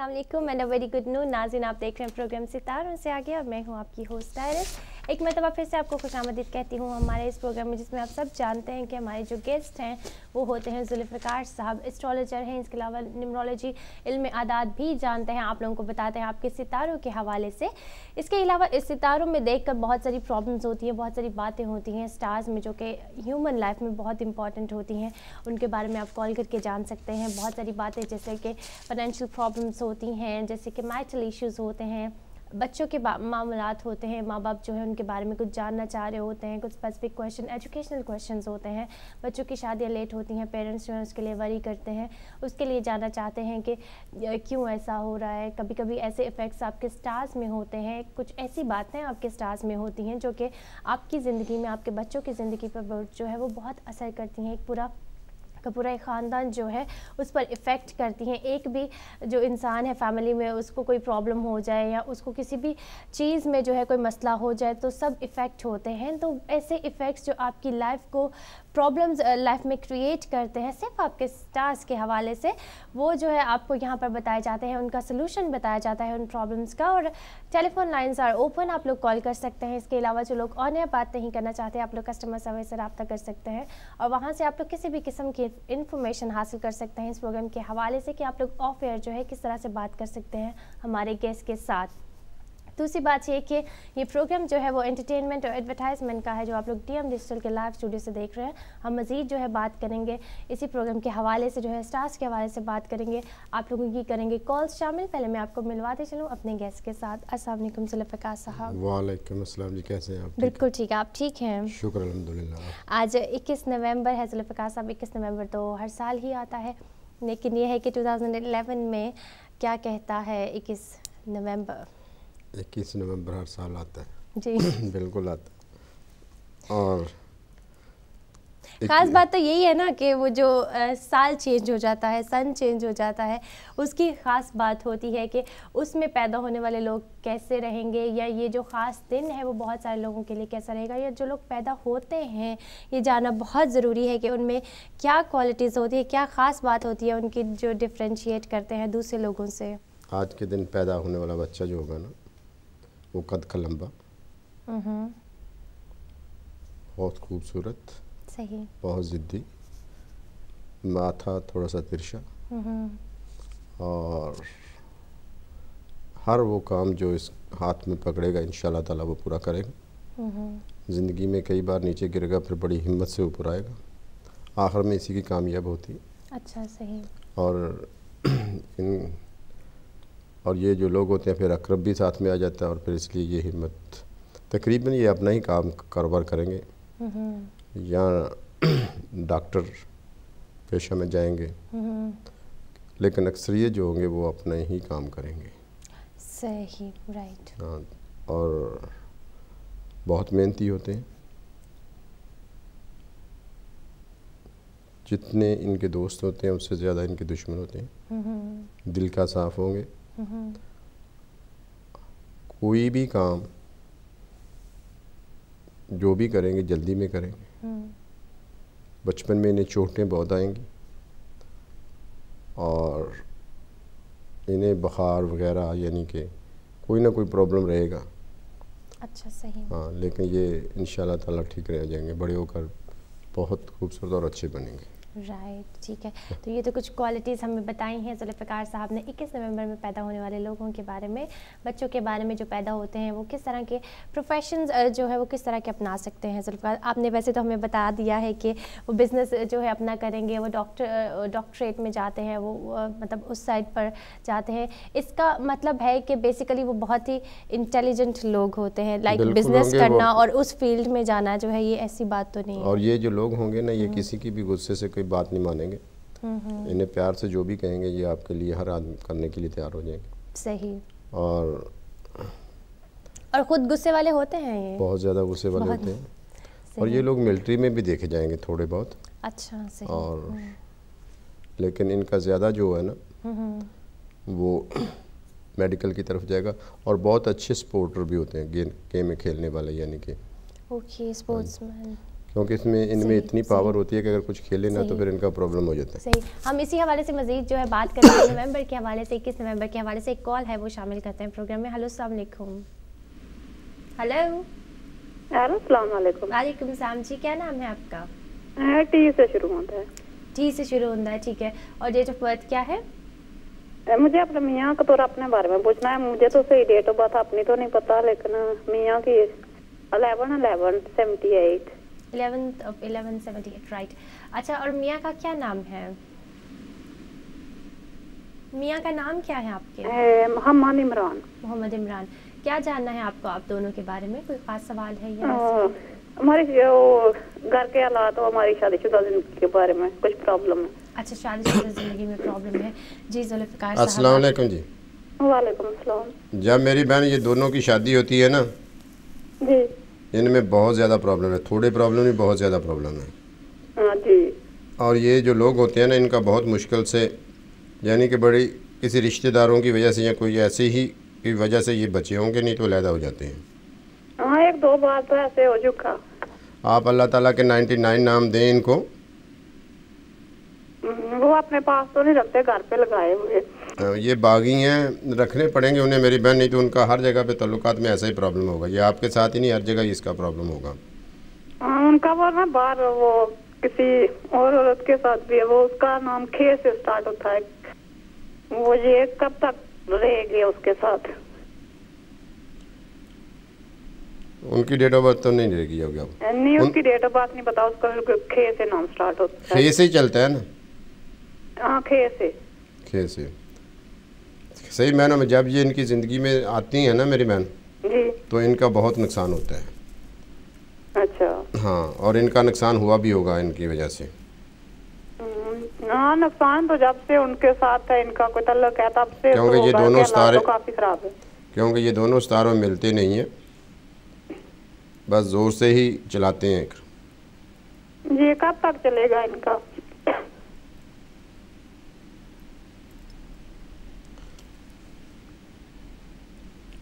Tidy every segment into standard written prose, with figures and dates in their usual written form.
अस्सलाम वालेकुम and a very good noon. नाज़रीन, आप देख रहे हैं प्रोग्राम सितारों से आगे और मैं हूं आपकी होस्ट आयरिस। एक मरतबा फिर से आपको खुशामदीद कहती हूं हमारे इस प्रोग्राम में, जिसमें आप सब जानते हैं कि हमारे जो गेस्ट हैं वो होते हैं जुल्फ़िकार साहब, एस्ट्रोलॉजर हैं। इसके अलावा न्यूमरोलॉजी, इल्म आदाद भी जानते हैं, आप लोगों को बताते हैं आपके सितारों के हवाले से। इसके अलावा इस सितारों में देखकर बहुत सारी प्रॉब्लम्स होती हैं, बहुत सारी बातें होती हैं स्टार्स में जो कि ह्यूमन लाइफ में बहुत इंपॉर्टेंट होती हैं। उनके बारे में आप कॉल करके जान सकते हैं। बहुत सारी बातें जैसे कि फाइनेंशियल प्रॉब्लम्स होती हैं, जैसे कि मैरिटल इश्यूज़ होते हैं, बच्चों के मामलात होते हैं, माँ बाप जो है उनके बारे में कुछ जानना चाह रहे होते हैं, कुछ स्पेसिफिक क्वेश्चन, एजुकेशनल क्वेश्चंस होते हैं, बच्चों की शादियाँ लेट होती हैं, पेरेंट्स जो है उसके लिए वरी करते हैं, उसके लिए जानना चाहते हैं कि क्यों ऐसा हो रहा है। कभी कभी ऐसे इफ़ेक्ट्स आपके स्टार्स में होते हैं, कुछ ऐसी बातें आपके स्टार्स में होती हैं जो कि आपकी ज़िंदगी में, आपके बच्चों की ज़िंदगी पर जो है वो बहुत असर करती हैं। एक पूरा एक ख़ानदान जो है उस पर इफ़ेक्ट करती हैं। एक भी जो इंसान है फैमिली में, उसको कोई प्रॉब्लम हो जाए या उसको किसी भी चीज़ में जो है कोई मसला हो जाए तो सब इफ़ेक्ट होते हैं। तो ऐसे इफ़ेक्ट्स जो आपकी लाइफ को प्रॉब्लम्स लाइफ में क्रिएट करते हैं, सिर्फ आपके स्टार्स के हवाले से वो जो है आपको यहाँ पर बताए जाते हैं, उनका सलूशन बताया जाता है उन प्रॉब्लम्स का। और टेलीफोन लाइन्स आर ओपन, आप लोग कॉल कर सकते हैं। इसके अलावा जो लोग ऑन एयर बात नहीं करना चाहते, आप लोग कस्टमर सर्विस से रब्ता कर सकते हैं और वहाँ से आप लोग किसी भी किस्म की इन्फॉर्मेशन हासिल कर सकते हैं इस प्रोग्राम के हवाले से कि आप लोग ऑफ एयर जो है किस तरह से बात कर सकते हैं हमारे गेस्ट के साथ। दूसरी बात ये कि ये प्रोग्राम जो है वो एंटरटेनमेंट और एडवर्टाइजमेंट का है, जो आप लोग डीएम डिजिटल के लाइव स्टूडियो से देख रहे हैं। हम मज़ीद जो है बात करेंगे इसी प्रोग्राम के हवाले से, जो है स्टार्स के हवाले से बात करेंगे, आप लोगों की करेंगे कॉल्स शामिल। पहले मैं आपको मिलवाते चलूँ अपने गेस्ट के साथ। अस्सलाम वालेकुम जुल्फ़िकार साहब। वालेकुम अस्सलाम जी, कैसे हैं आप? बिल्कुल ठीक है, आप ठीक हैं? शुक्र अल्हम्दुलिल्लाह। आज 21 नवंबर है जुल्फ़िकार साहब। 21 नवंबर तो हर साल ही आता है, लेकिन ये है कि 2011 में क्या कहता है 21 नवंबर? 21 नवंबर हर साल आता है जी बिल्कुल आता है। और खास बात तो यही है ना कि वो जो साल चेंज हो जाता है, सन चेंज हो जाता है, उसकी ख़ास बात होती है कि उसमें पैदा होने वाले लोग कैसे रहेंगे, या ये जो ख़ास दिन है वो बहुत सारे लोगों के लिए कैसा रहेगा, या जो लोग पैदा होते हैं ये जानना बहुत ज़रूरी है कि उनमें क्या क्वालिटीज़ होती है, क्या ख़ास बात होती है उनकी जो डिफ्रेंशिएट करते हैं दूसरे लोगों से। आज के दिन पैदा होने वाला बच्चा जो होगा ना, वो कद का लंबा, बहुत खूबसूरत, सही, बहुत ज़िद्दी, माथा थोड़ा सा तिरछा, और हर वो काम जो इस हाथ में पकड़ेगा इंशाल्लाह ताला वो पूरा करेगा। ज़िंदगी में कई बार नीचे गिरेगा, फिर बड़ी हिम्मत से ऊपर आएगा, आखिर में इसी की कामयाब होती है। अच्छा, सही। और ये जो लोग होते हैं फिर अकरब भी साथ में आ जाता है, और फिर इसलिए ये हिम्मत, तकरीबन ये अपना ही काम कारोबार करेंगे या डॉक्टर पेशा में जाएंगे, लेकिन अक्सरियत जो होंगे वो अपना ही काम करेंगे। सही, राइट। हाँ, और बहुत मेहनती होते हैं। जितने इनके दोस्त होते हैं उससे ज़्यादा इनके दुश्मन होते हैं। दिल का साफ होंगे, कोई भी काम जो भी करेंगे जल्दी में करेंगे। बचपन में इन्हें चोटें बहुत आएंगी और इन्हें बुखार वगैरह, यानी कि कोई ना कोई प्रॉब्लम रहेगा। अच्छा, सही। हाँ, लेकिन ये इंशाल्लाह ताला ठीक रह जाएंगे, बड़े होकर बहुत खूबसूरत और अच्छे बनेंगे। राइट, ठीक है। तो ये तो कुछ क्वालिटीज़ हमें बताई हैं जुल्फ़िकार साहब ने 21 नवंबर में पैदा होने वाले लोगों के बारे में, बच्चों के बारे में जो पैदा होते हैं वो किस तरह के प्रोफेशंस जो है वो किस तरह के अपना सकते हैं। जुल्फ़िकार, आपने वैसे तो हमें बता दिया है कि वो बिज़नेस जो है अपना करेंगे, वो डॉक्टरेट में जाते हैं, वो मतलब उस साइड पर जाते हैं। इसका मतलब है कि बेसिकली वो बहुत ही इंटेलिजेंट लोग होते हैं, लाइक बिज़नेस करना और उस फील्ड में जाना जो है ये ऐसी बात तो नहीं है। और ये जो लोग होंगे ना, ये किसी की भी गुस्से से कोई बात नहीं मानेंगे। इन्हें प्यार से जो भी कहेंगे ये आपके लिए हर आदमी करने के लिए तैयार हो जाएंगे। सही। और खुद गुस्से वाले होते हैं, ये बहुत ज़्यादा गुस्से वाले होते हैं। और ये लोग मिलिट्री में भी देखे जाएंगे थोड़े बहुत। अच्छा, सही। और लेकिन इनका ज़्यादा जो है ना वो मेडिकल की तरफ जाएगा। और बहुत अच्छे स्पोर्टर भी होते हैं, गेम में खेलने वाले, यानी कि ओके, स्पोर्ट्समैन। क्योंकि इसमें इनमें इतनी पावर होती है कि अगर कुछ खेले ना तो फिर इनका प्रॉब्लम हो जाता है। सही, हम इसी हवाले से मज़ीद जो है बात करते हैं नवंबर के हवाले से, 21 नवंबर के हवाले से एक कॉल है वो शामिल करते हैं प्रोग्राम में। हेलो, अस्सलाम वालेकुम। हेलो, अस्सलाम वालेकुम। वालेकुम सलाम जी, क्या नाम है आपका? टी से शुरू होता है। टी से शुरू होता है, ठीक है। और डेट ऑफ बर्थ क्या है? मुझे अपने मियाँ का तो अपने बारे में पूछना है। मुझे तो सही डेट ऑफ बर्थ अपनी तो नहीं पता, लेकिन मियाँ की 11/11/78। 11/11/78, राइट। अच्छा, और मियाँ का क्या नाम है? मियाँ का नाम क्या है आपके? मोहम्मद इमरान। मोहम्मद इमरान। क्या जानना है आपको आप दोनों के बारे में? कोई खास सवाल है या हमारी जो घर के हालात हो, हमारी शादीशुदा जिंदगी के बारे में कुछ प्रॉब्लम है। अच्छा, शादीशुदा जिंदगी में प्रॉब्लम है जी। जुल्फ़िकार साहब, अस्सलाम वालेकुम जी। वालेकुम अस्सलाम। जब मेरी बहन ये दोनों की शादी होती है ना जी, इनमें बहुत ज़्यादा प्रॉब्लम है, थोड़े प्रॉब्लम नहीं बहुत ज़्यादा प्रॉब्लम है। हाँ जी। और ये जो लोग होते हैं ना इनका बहुत मुश्किल से, यानी कि बड़ी किसी रिश्तेदारों की वजह से या कोई ऐसे ही की वजह से ये बचे होंगे, नहीं तो अलहदा हो जाते हैं। हाँ, एक दो बार तो ऐसे हो चुका। आप अल्लाह ताला के 99 नाम दें इनको। वो अपने पास तो नहीं रखते, घर पे लगाए हुए। ये बागी हैं, रखने पड़ेंगे उन्हें मेरी बहन, नहीं तो उनका हर जगह पे तल्लुकात में ऐसा ही प्रॉब्लम होगा। ये आपके साथ ही नहीं, हर जगह इसका प्रॉब्लम होगा। उनका वो ना बाहर वो किसी और औरत के साथ भी है, वो उसका नाम खे से स्टार्ट होता है। वो ये कब तक रहेगी उसके साथ? उनकी डेट ऑफ बर्थ तो नहीं रहेगी होगी अब। नहीं, उसकी डेट ऑफ बर्थ नहीं पता, उसका खे से नाम स्टार्ट होता है। खे से ही चलता है ना? हाँ, खे से। खे से सही मायनों में जब ये इनकी ज़िंदगी में आती हैं ना मेरी बहन, जी, तो इनका बहुत नुकसान होता है। अच्छा। हाँ, और इनका नुकसान हुआ भी होगा इनकी वजह से। हाँ, नुकसान तो जब से उनके साथ है, इनका कोई ताल्लुक है तब से। क्योंकि तो ये दोनों सितारे तो काफी खराब है। क्योंकि ये दोनों सितारों में मिलते नहीं हैं, बस ज़ोर से ही चलाते हैं। ये कब तक चलेगा इनका?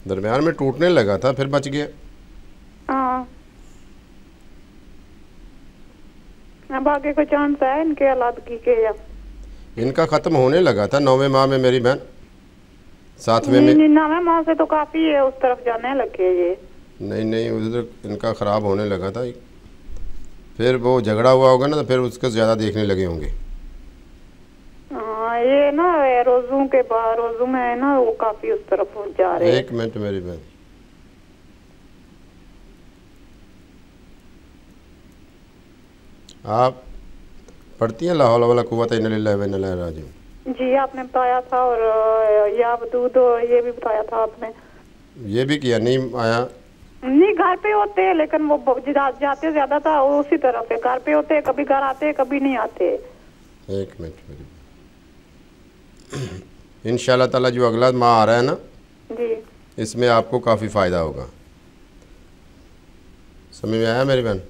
दरमियान में टूटने लगा था, फिर बच गया। हाँ, अब आगे कोई चांस है इनके अलादगी के? या इनका ख़त्म होने लगा था 9वें माह में मेरी बहन, 7वें में। नहीं, 9वें माह से तो काफी है, उस तरफ जाने लगे ये। नहीं, उधर इनका ख़राब होने लगा था। फिर वो झगड़ा हुआ होगा ना, तो फिर उसको ज़्यादा देखने लगे होंगे। हाँ, ये ना रोजू के बाद रोजू में है ना, वो काफी उस तरफ जा रहे हैं। एक मिनट मेरी बहन, आप पढ़ती हैं ला हौला वला कुव्वता इल्ला बिल्लाह व इन्ना इलैहि राजिऊन? जी, आपने बताया था, और या वदूद ये भी बताया था आपने। ये भी किया नहीं आया? नहीं, घर पे होते हैं, लेकिन वो जाते ज्यादा था उसी तरफ है। घर पे होते हैं, कभी घर आते हैं, कभी नहीं आते। एक मिनट मेरी, इंशाल्लाह ताला जो अगला माह आ रहा है ना जी, इसमें आपको काफ़ी फ़ायदा होगा। समझ में आया मेरी बहन?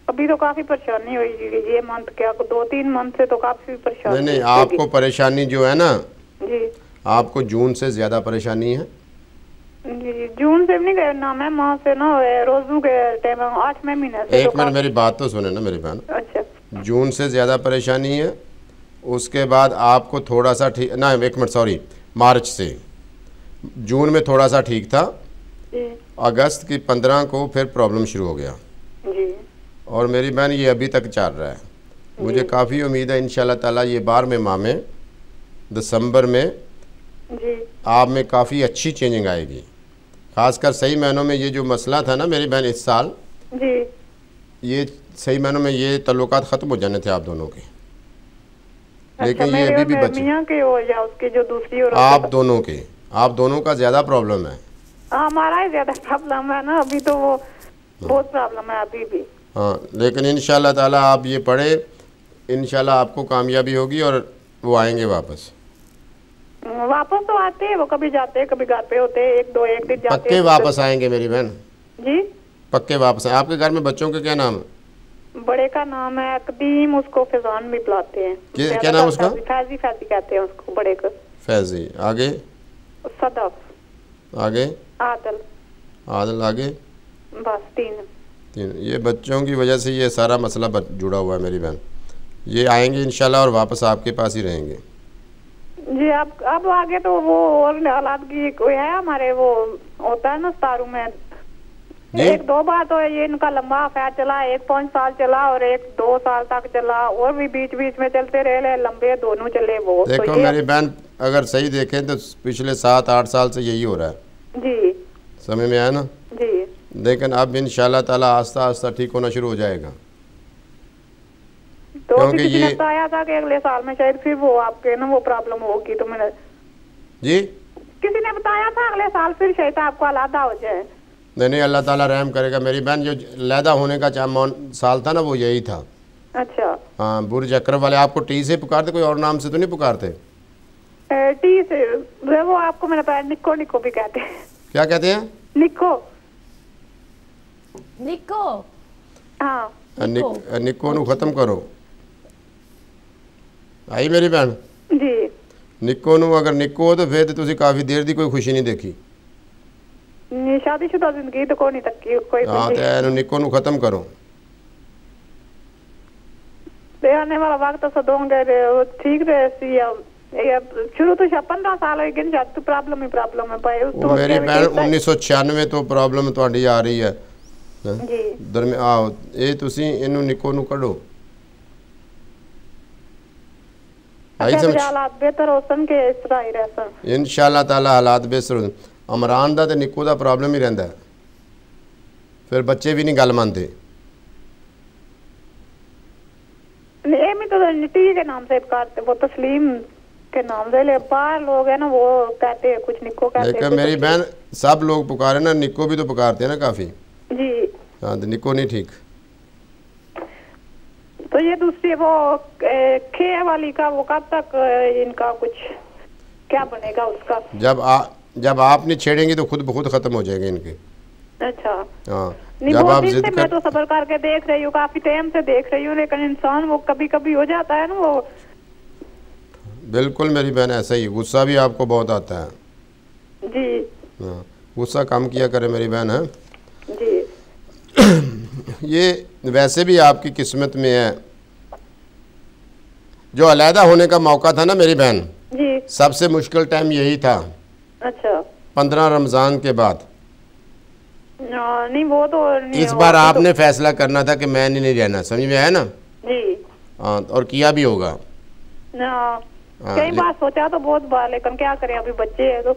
अभी तो काफी परेशानी हुई ये मंथ, क्या 2-3 मंथ से तो काफी परेशानी। नहीं, आपको परेशानी जो है ना, जी, आपको जून से ज़्यादा परेशानी है। जी, जून से भी नहीं गए ना, मैं माह से ना रोजू के टाइम 8वें महीने से। एक मिनट मेरी बात तो सुने ना मेरी बहन। अच्छा, जून से ज़्यादा परेशानी है, उसके बाद आपको थोड़ा सा ठीक ना, एक मिनट सॉरी, मार्च से। जून में थोड़ा सा ठीक था, जी, अगस्त की 15 को फिर प्रॉब्लम शुरू हो गया। जी, और मेरी बहन ये अभी तक चल रहा है। मुझे काफ़ी उम्मीद है इंशाल्लाह ताला ये 12वें माह में दिसंबर में जी, आप में काफ़ी अच्छी चेंजिंग आएगी। ख़ासकर सही मायनों में ये जो मसला था ना मेरी बहन इस साल, जी, ये सही मायनों में ये तल्लुकात ख़त्म हो जाने थे आप दोनों के, लेकिन अच्छा, ये अभी भी बचे। मियां के हो या उसके जो दूसरी और आप दोनों का ज़्यादा प्रॉब्लम है। हमारा ही ज्यादा प्रॉब्लम है ना, अभी तो वो बहुत प्रॉब्लम है अभी भी। हाँ, लेकिन इंशाल्लाह ताला आप ये पढ़े, इंशाल्लाह आपको कामयाबी होगी और वो आएंगे वापस। वापस तो आते हैं, वो कभी जाते हैं, कभी घर पे होते हैं, एक दिन जाते पक्के हैं। वापस आएंगे मेरी बहन, जी, पक्के वापस आए। आपके घर में बच्चों के क्या नाम है? बड़े का नाम है कदीम, उसको फैजान भी बुलाते हैं। क्या नाम उसका? फैजी कहते हैं उसको बड़े को। फैजी। आगे? सदफ। आगे? आदल। आदल। आगे? बस 3। ये बच्चों की वजह से ये सारा मसला जुड़ा हुआ है मेरी बहन। ये आएंगे इंशाल्लाह और वापस आपके पास ही रहेंगे। जी अब आगे तो वो और हालात की कोई है हमारे, वो होता है ना तारू में, एक दो बार तो ये इनका लंबा अफेयर चला, 1-5 साल चला और 1-2 साल तक चला, और भी बीच बीच में चलते रहे, लंबे दोनों चले। वो देखो तो मेरी बहन, अगर सही देखें तो पिछले 7-8 साल से यही हो रहा है जी, समझ में आया ना जी। लेकिन अब इंशाल्लाह ताला आस्ता आस्ता ठीक होना शुरू हो जाएगा। तो क्योंकि किसी ये ने बताया था कि अगले साल में शायद फिर वो आपके ना वो प्रॉब्लम होगी, तो मैंने जी किसी ने बताया था अगले साल फिर शायद आपको अलहदा हो जाए। नहीं, अल्लाह ताला रहम करेगा मेरी बहन। जो लैदा होने का साल था ना वो यही था। अच्छा। हाँ, बुर्ज अकरब वाले आपको टी से पुकारते, कोई और नाम से तो नहीं पुकारते? टी से वो आपको मैंने बताया, निक्को निक्को भी कहते हैं। क्या कहते हैं? निक्को। निक्को, हाँ निक्को नू खत्म करो। आई मेरी बहन जी। निक्को नू अगर निक्को हो तो फिर तो तुसी काफ़ी देर दी कोई खुशी नहीं देखी। शादीशुदा जिंदगी तो कोई नहीं तक्की कोई। हाँ तो एनू निक्को नू खत्म करो। आने वाला वक्त तो सदोंगे ठीक रहे। शुरू तो 15 साल हो गए तो प्रॉब्लम ही प्रॉब्लम है भाई। वो मेरी बहन 1996 तो प्रॉब्लम ਤੁਹਾਡੀ आ रही है जी। दरम्यान आओ ये तुसी इनू निक्को नू कढो। आई समझ? हालात बेहतर हो सन के इस तरह ही रह सन इंशाल्लाह ताला हालात बेहतर हो। अमरान दा ते निक्को दा प्रॉब्लम ही रहंदा है, फिर बच्चे भी नहीं गल मानते। एमी तो टी के नाम से करते, वो तस्लीम के नाम से, ले बाहर लोग है ना वो कहते हैं कुछ निक्को कहते हैं। लेकिन मेरी बहन सब लोग पुकारे ना, निक्को भी तो पुकारते हैं ना काफ़ी। जी। हाँ तो निक्को नहीं ठीक। तो ये दूसरी वो खे वाली का वो कब तक इनका कुछ क्या बनेगा उसका? जब आप नहीं छेड़ेंगे तो खुद ब खुद खत्म हो जाएंगे इनके। अच्छा। हाँ नहीं, जब आप दिन जिद से मैं तो सबर करके देख रही हूँ, काफी टाइम से देख रही हूँ, लेकिन इंसान वो कभी कभी हो जाता है ना वो। बिल्कुल मेरी बहन ऐसा ही, गुस्सा भी आपको बहुत आता है। जी। हाँ गुस्सा कम किया करे मेरी बहन है जी। ये वैसे भी आपकी किस्मत में है। जो अलहदा होने का मौका था ना मेरी बहन जी, सबसे मुश्किल टाइम यही था। अच्छा। 15 रमज़ान के बाद। नहीं वो तो नहीं, इस बार आपने फैसला करना था कि मैं नहीं रहना, समझ में आया ना? जी। हाँ और किया भी होगा। कई बार सोचा तो बहुत बार, लेकिन क्या करें अभी बच्चे हैं तो।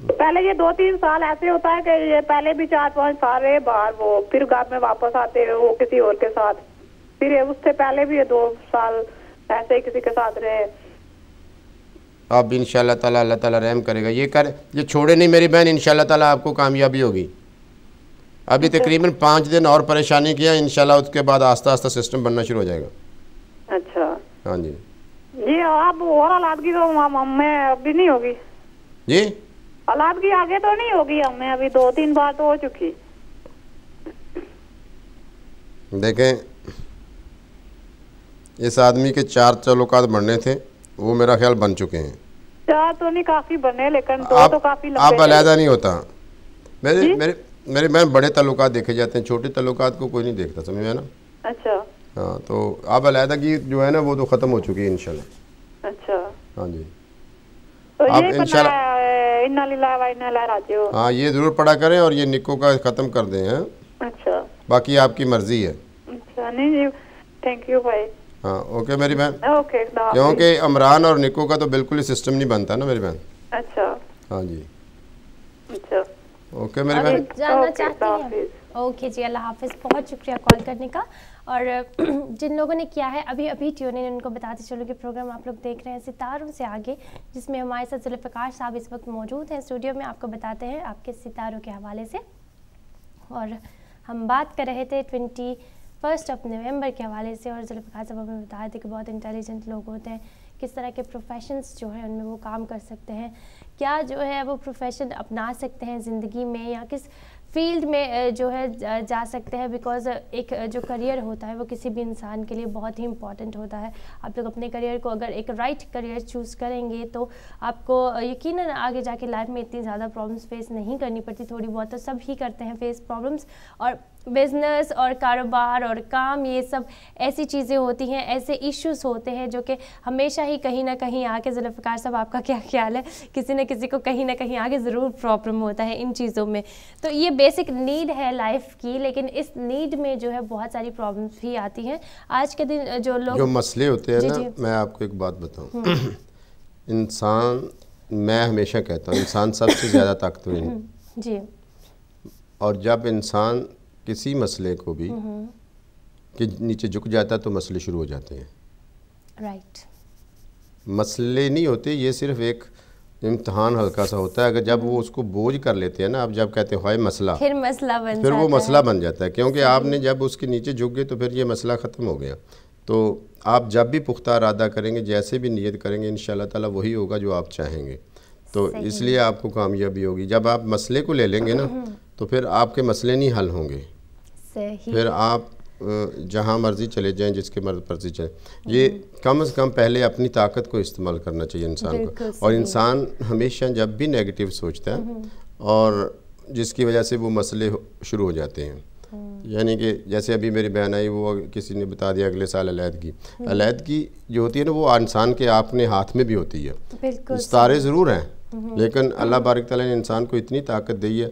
पहले ये 2-3 साल ऐसे होता है कि ये पहले भी 4-5 साल रहे बाहर, वो फिर घर में वापस आते हैं वो किसी और के साथ, फिर उससे पहले भी 2 साल ऐसे ही किसी के साथ रहे। अब इंशाल्लाह ताला अल्लाह ताला रहम करेगा। ये छोड़े नहीं मेरी बहन, इंशाल्लाह ताला आपको कामयाबी होगी। अभी तकरीबन 5 दिन और परेशानी किया, इंशाल्लाह उसके बाद आस्ता आस्ता सिस्टम बनना शुरू हो जाएगा। अच्छा। हाँ जी। ये अब और औलादगी तो हमें अभी नहीं होगी जी? औलादगी आगे तो नहीं होगी हमें, अभी 2-3 बार तो हो चुकी। देखें इस आदमी के 4 ताल्लुकात बनने थे, वो मेरा ख्याल बन चुके हैं। 4 तो नहीं काफी बने, लेकिन 2 तो काफी लंबे। आप अलहदा नहीं होता। मेरे बहन बड़े ताल्लुकात देखे जाते हैं, छोटे ताल्लुकात को कोई नहीं देखता, समझ में ना? अच्छा। हाँ तो अब अलहदगी जो है ना वो तो ख़त्म हो चुकी है इंशाल्लाह। अच्छा। हाँ जी। तो अब ये इंशाल्लाह इन्ना लिल्लाहि व इन्ना इलैहि राजिऊन। हाँ ये ज़रूर पढ़ा करें और ये निक्को का ख़त्म कर दें। हैं अच्छा। बाकी आपकी मर्ज़ी है। अच्छा। नहीं जी, थैंक यू भाई। हाँ ओके मेरी बहन। ओके। क्योंकि इमरान और निक्को का तो बिल्कुल ही सिस्टम नहीं बनता ना मेरी बहन। अच्छा। हाँ जी। अच्छा। ओके मेरी बहन। जानना चाहती हैं? ओके जी, अल्लाह हाफिज़। बहुत शुक्रिया कॉल करने का। और जिन लोगों ने किया है अभी अभी ट्यून इन, उनको बताते चलो कि प्रोग्राम आप लोग देख रहे हैं सितारों से आगे, जिसमें हमारे साथ जुल्फ़िकार साहब इस वक्त मौजूद हैं स्टूडियो में। आपको बताते हैं आपके सितारों के हवाले से, और हम बात कर रहे थे 21 नवंबर के हवाले से। और जुल्फ़िकार साहब हमें बता रहे थे कि बहुत इंटेलिजेंट लोग होते हैं, किस तरह के प्रोफेशंस जो है उनमें वो काम कर सकते हैं, क्या जो है वो प्रोफेशन अपना सकते हैं ज़िंदगी में, या किस फील्ड में जो है जा सकते हैं। बिकॉज एक जो करियर होता है वो किसी भी इंसान के लिए बहुत ही इंपॉर्टेंट होता है। आप लोग अपने करियर को अगर एक राइट करियर चूज़ करेंगे तो आपको यकीनन आगे जाके लाइफ में इतनी ज़्यादा प्रॉब्लम्स फेस नहीं करनी पड़ती। थोड़ी बहुत तो सब ही करते हैं फेस प्रॉब्लम्स, और बिजनेस और कारोबार और काम, ये सब ऐसी चीज़ें होती हैं, ऐसे इश्यूज होते हैं जो कि हमेशा ही कहीं ना कहीं आके, जुल्फ़िकार साहब आपका क्या ख्याल है, किसी न किसी को कहीं ना कहीं आगे ज़रूर प्रॉब्लम होता है इन चीज़ों में। तो ये बेसिक नीड है लाइफ की, लेकिन इस नीड में जो है बहुत सारी प्रॉब्लम्स भी आती हैं आज के दिन। जो लोग जो मसले होते हैं जी ना, जी। मैं आपको एक बात बताऊं, इंसान, मैं हमेशा कहता हूँ इंसान सबसे ज़्यादा ताकतवर है जी। और जब इंसान किसी मसले को भी के नीचे झुक जाता है तो मसले शुरू हो जाते हैं। राइट। मसले नहीं होते, ये सिर्फ एक इम्तहान हल्का सा होता है। अगर जब वो उसको बोझ कर लेते हैं ना, आप जब कहते हैं हाय मसला, फिर मसला बन फिर वो जाता मसला है। बन जाता है, क्योंकि आपने जब उसके नीचे झुक गए तो फिर ये मसला ख़त्म हो गया। तो आप जब भी पुख्ता इरादा करेंगे, जैसे भी नियत करेंगे, इंशाल्लाह ताला वही होगा जो आप चाहेंगे। तो इसलिए आपको कामयाबी होगी। जब आप मसले को ले लेंगे ना, तो फिर आपके मसले नहीं हल होंगे। सही। फिर आप जहाँ मर्ज़ी चले जाएं, जिसके मर्ज़ी चले, ये कम से कम पहले अपनी ताकत को इस्तेमाल करना चाहिए इंसान को। और इंसान हमेशा जब भी नेगेटिव सोचता है और जिसकी वजह से वो मसले शुरू हो जाते हैं। यानी कि जैसे अभी मेरी बहन आई, वो किसी ने बता दिया अगले साल अलैदगी जो होती है ना, वो इंसान के अपने हाथ में भी होती है। सितारे ज़रूर हैं, लेकिन अल्लाह बारिक तआला ने इंसान को इतनी ताकत दी है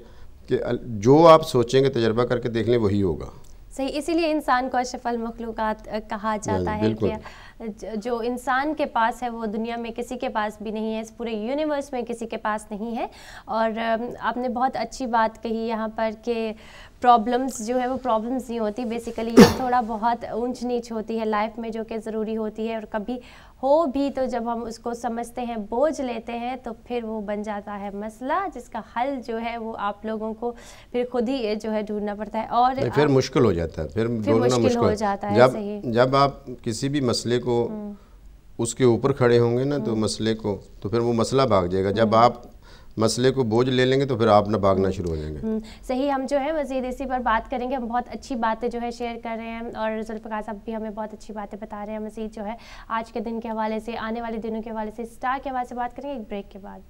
कि जो आप सोचेंगे, तजर्बा करके देख लें, वही होगा। सही, इसीलिए इंसान को अशरफुल मखलूक़ात कहा जाता है कि जो इंसान के पास है वो दुनिया में किसी के पास भी नहीं है, इस पूरे यूनिवर्स में किसी के पास नहीं है। और आपने बहुत अच्छी बात कही यहाँ पर कि प्रॉब्लम्स जो है वो प्रॉब्लम्स नहीं होती, बेसिकली ये थोड़ा बहुत ऊंच नीच होती है लाइफ में, जो कि ज़रूरी होती है। और कभी हो भी तो जब हम उसको समझते हैं, बोझ लेते हैं, तो फिर वो बन जाता है मसला, जिसका हल जो है वो आप लोगों को फिर खुद ही जो है ढूंढना पड़ता है। और फिर मुश्किल हो जाता है, फिर मुश्किल हो जाता है। जब आप किसी भी मसले को उसके ऊपर खड़े होंगे ना, तो मसले को, तो फिर वो मसला भाग जाएगा। जब आप मसले को बोझ ले लेंगे तो फिर आप ना भागना शुरू हो जाएंगे। सही। हम जो है मज़ीद इसी पर बात करेंगे। हम बहुत अच्छी बातें जो है शेयर कर रहे हैं और जुल्फ़िकार साहब भी हमें बहुत अच्छी बातें बता रहे हैं। मज़ीद जो है आज के दिन के हवाले से, आने वाले दिनों के हवाले से, स्टार के हवाले से बात करेंगे एक ब्रेक के बाद।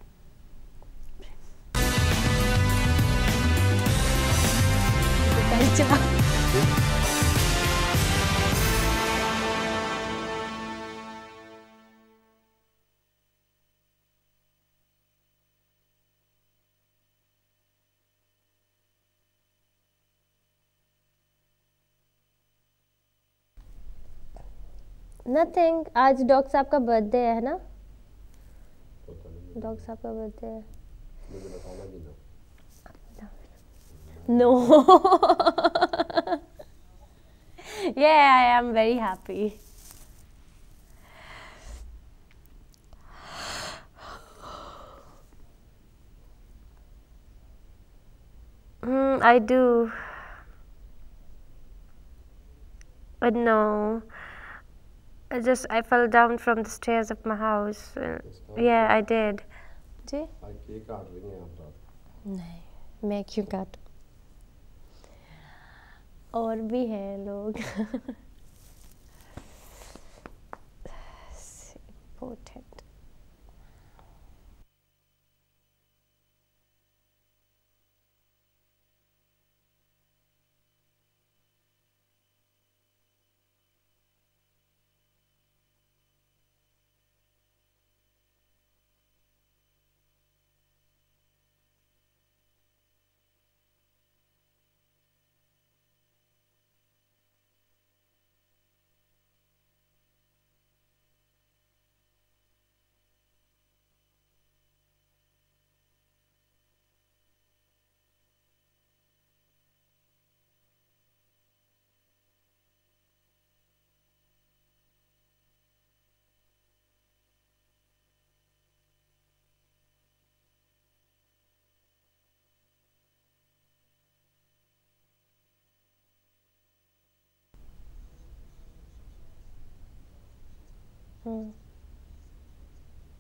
नथिंग, आज डॉक्टर साहब का बर्थडे है ना? डॉक्टर साहब का बर्थडे है। No. Yeah, I am very happy. I do. But no. I fell down from the stairs of my house. Yeah, I did. जी? नहीं, मैं क्यों काटूं? और भी हैं लोग। Important.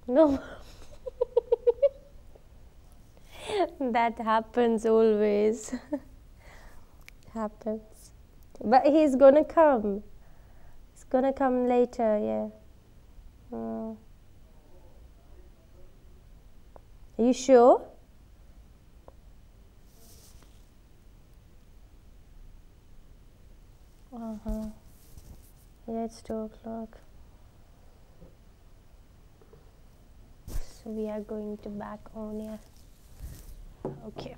No. That happens always. Happens. But he's gonna come. He's gonna come later, yeah. Are you sure? Yeah, it's 2 o'clock. So we are going to back on here. Okay.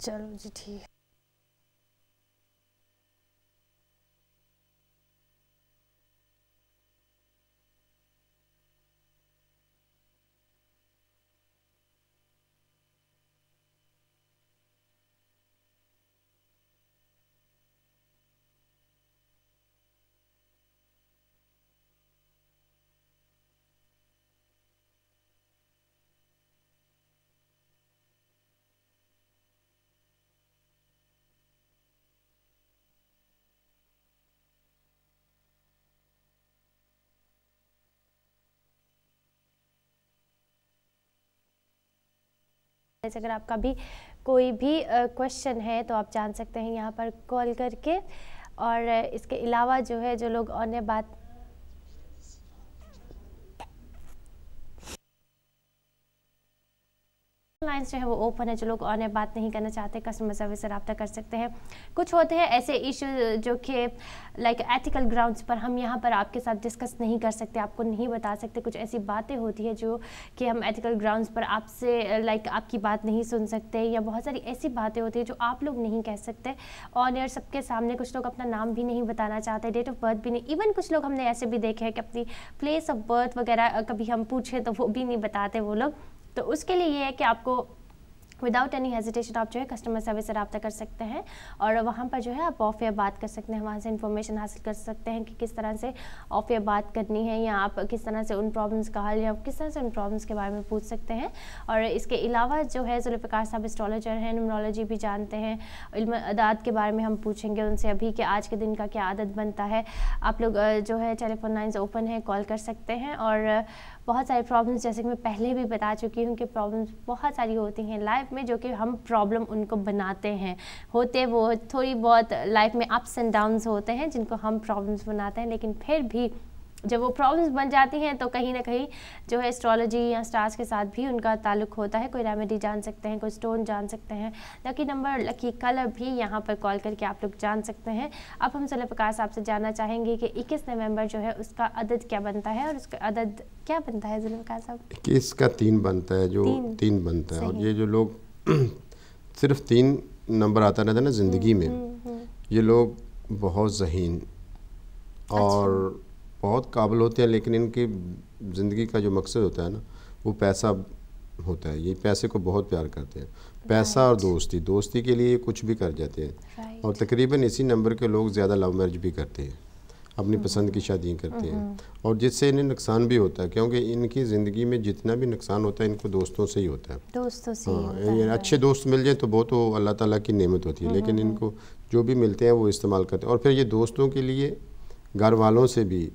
चलो जी ठीक। अगर आपका भी कोई भी क्वेश्चन है तो आप जान सकते हैं यहाँ पर कॉल करके। और इसके अलावा जो है जो लोग अन्य बात लाइन्स जो है वो ओपन है, जो लोग ऑन बात नहीं करना चाहते कस्टमर सर्विस से रब्ता कर सकते हैं। कुछ होते हैं ऐसे इशू जो कि लाइक एथिकल ग्राउंड्स पर हम यहाँ पर आपके साथ डिस्कस नहीं कर सकते, आपको नहीं बता सकते। कुछ ऐसी बातें होती है जो कि हम एथिकल ग्राउंड्स पर आपसे लाइक आपकी बात नहीं सुन सकते, या बहुत सारी ऐसी बातें होती है जो आप लोग नहीं कह सकते ऑन एयर सबके सामने। कुछ लोग अपना नाम भी नहीं बताना चाहते, डेट ऑफ बर्थ भी नहीं। इवन कुछ लोग हमने ऐसे भी देखे हैं कि अपनी प्लेस ऑफ बर्थ वगैरह कभी हम पूछें तो वो भी नहीं बताते वो लोग। तो उसके लिए ये है कि आपको विदाउट एनी हेजिटेशन आप जो है कस्टमर सर्विस से रब्ता कर सकते हैं और वहाँ पर जो है आप ऑफ एयर बात कर सकते हैं, वहाँ से इन्फॉर्मेशन हासिल कर सकते हैं कि किस तरह से ऑफ एयर बात करनी है, या आप किस तरह से उन प्रॉब्लम्स का हल या किस तरह से उन प्रॉब्लम्स के बारे में पूछ सकते हैं। और इसके अलावा जो है जुल्फ़िकार साहब एस्ट्रोलॉजर हैं, न्यूमरोलॉजी भी जानते हैं, इल्म अदाद के बारे में हम पूछेंगे उनसे अभी कि आज के दिन का क्या आदत बनता है। आप लोग जो है टेलीफोन लाइन्स ओपन है, कॉल कर सकते हैं। और बहुत सारी प्रॉब्लम्स जैसे कि मैं पहले भी बता चुकी हूँ कि प्रॉब्लम्स बहुत सारी होती हैं लाइफ में जो कि हम प्रॉब्लम उनको बनाते हैं। होते वो थोड़ी बहुत लाइफ में अप्स एंड डाउन्स होते हैं जिनको हम प्रॉब्लम्स बनाते हैं, लेकिन फिर भी जब वो प्रॉब्लम्स बन जाती हैं तो कहीं ना कहीं जो है एस्ट्रोलॉजी या स्टार्स के साथ भी उनका ताल्लुक होता है। कोई रेमेडी जान सकते हैं, कोई स्टोन जान सकते हैं, लकी नंबर लकी कलर भी यहाँ पर कॉल करके आप लोग जान सकते हैं। अब हम जुल्फ़िकार साहब से जानना चाहेंगे कि 21 नवंबर जो है उसका अदद क्या बनता है और उसका अदद क्या बनता है जुल्फ़िकार साहब? 21 का 3 बनता है, जो 3 बनता है। और ये जो लोग सिर्फ 3 नंबर आता रहता है ना ज़िंदगी में, ये लोग बहुत ज़हीन और बहुत काबिल होते हैं, लेकिन इनकी ज़िंदगी का जो मकसद होता है ना वो पैसा होता है। ये पैसे को बहुत प्यार करते हैं, पैसा और दोस्ती के लिए कुछ भी कर जाते हैं। और तकरीबन इसी नंबर के लोग ज़्यादा लव मैरिज भी करते हैं, अपनी पसंद की शादियाँ करते हैं, और जिससे इन्हें नुकसान भी होता है, क्योंकि इनकी ज़िंदगी में जितना भी नुकसान होता है इनको दोस्तों से ही होता है। दोस्तों से होता है। अच्छे दोस्त मिल जाए तो वो तो अल्लाह ताला की नेमत होती है, लेकिन इनको जो भी मिलते हैं वो इस्तेमाल करते हैं। और फिर ये दोस्तों के लिए घर वालों से भी,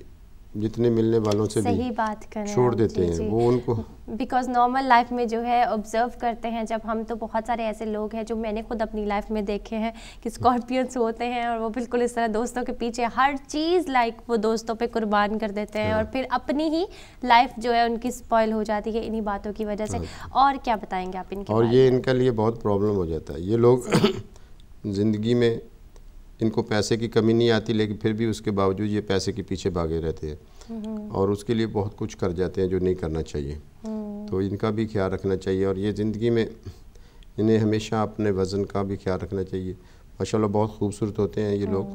जितने मिलने वालों से भी बात छोड़ देते हैं वो उनको। बिकॉज नॉर्मल लाइफ में जो है ऑब्जर्व करते हैं जब हम, तो बहुत सारे ऐसे लोग हैं जो मैंने खुद अपनी लाइफ में देखे हैं कि स्कॉर्पियंस होते हैं और वो बिल्कुल इस तरह दोस्तों के पीछे हर चीज़ लाइक वो दोस्तों पे कुर्बान कर देते हैं और फिर अपनी ही लाइफ जो है उनकी स्पॉइल हो जाती है इन्हीं बातों की वजह से। और क्या बताएंगे आप इनके? और ये इनके लिए बहुत प्रॉब्लम हो जाता है। ये लोग ज़िंदगी में इनको पैसे की कमी नहीं आती, लेकिन फिर भी उसके बावजूद ये पैसे के पीछे भागे रहते हैं और उसके लिए बहुत कुछ कर जाते हैं जो नहीं करना चाहिए। तो इनका भी ख्याल रखना चाहिए। और ये ज़िंदगी में इन्हें हमेशा अपने वज़न का भी ख्याल रखना चाहिए। माशाल्लाह बहुत खूबसूरत होते हैं ये लोग।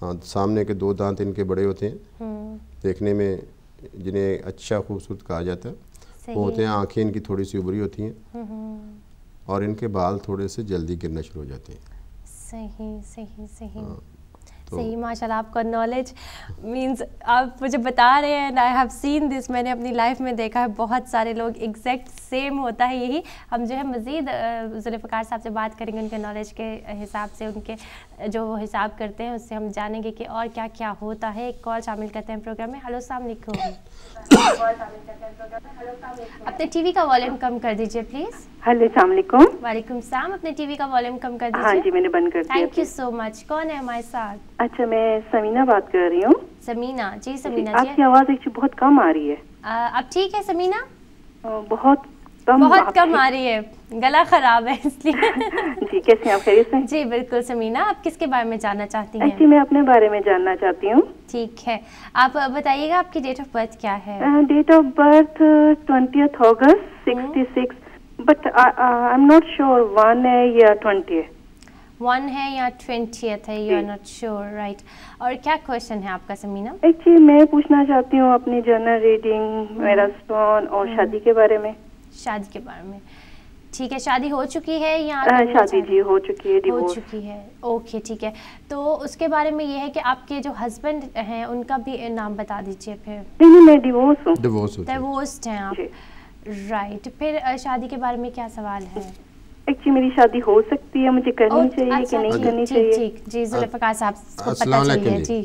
हाँ, सामने के 2 दांत इनके बड़े होते हैं, देखने में जिन्हें अच्छा खूबसूरत कहा जाता है वो होते हैं। आँखें इनकी थोड़ी सी उभरी होती हैं और इनके बाल थोड़े से जल्दी गिरना शुरू हो जाते हैं। सही माशाल्लाह, आपका नॉलेज मींस आप मुझे बता रहे हैं, आई हैव सीन दिस, मैंने अपनी लाइफ में देखा है। बहुत सारे लोग एग्जैक्ट सेम होता है यही। हम जो है मज़ीद जुल्फ़िकार साहब से बात करेंगे, उनके नॉलेज के हिसाब से, उनके जो वो हिसाब करते हैं उससे हम जानेंगे कि और क्या क्या होता है। एक कॉल शामिल करते हैं प्रोग्राम में। हेलो, अस्सलाम वालेकुम। अपने टीवी का वॉल्यूम कम कर दीजिए प्लीज़। हेलो, अस्सलाम वालेकुम। वालेकुम सलाम। अपने टीवी का वॉल्यूम कम कर दीजिए। हाँ जी, मैंने बंद कर दिया। Thank you so much. कौन है हमारे साथ? अच्छा, मैं समीना बात कर रही हूँ। समीना जी, समीना जी, आपकी आवाज़ एक्चुअली बहुत कम आ रही है। अब ठीक है समीना? बहुत बहुत कम आ रही है, गला खराब है इसलिए। जी, कैसे हैं आप, खैरियत से? जी बिल्कुल। समीना, आप किसके बारे में जानना चाहती हैं? एक्चुअली मैं अपने बारे में जानना चाहती हूँ। ठीक है, आप बताइएगा आपकी डेट ऑफ बर्थ क्या है? Date of birth 20th August 66, but I am not sure 1 है या 20 है। 1 है या 20th है, you are not sure, right. और क्या क्वेश्चन है आपका समीना? एक्चुअली मैं पूछना चाहती हूँ अपनी जनरल रीडिंग, मेरा स्टोन और शादी के बारे में। शादी के बारे में, ठीक है। शादी हो चुकी है या शादी जी हो चुकी है, हो डिवोर्स। चुकी है, ओके ठीक है। तो उसके बारे में ये है कि आपके जो हस्बैंड हैं उनका भी नाम बता दीजिए फिर। नहीं, मैं डिवोर्स हूँ। डिवोर्स्ड हैं आप, राइट। फिर शादी के बारे में क्या सवाल है? एक्चुअली मेरी शादी हो सकती है, मुझे करनी चाहिए कि नहीं करनी चाहिए? ठीक जी, जुल्फ़िकार साहब को पता चल गया जी।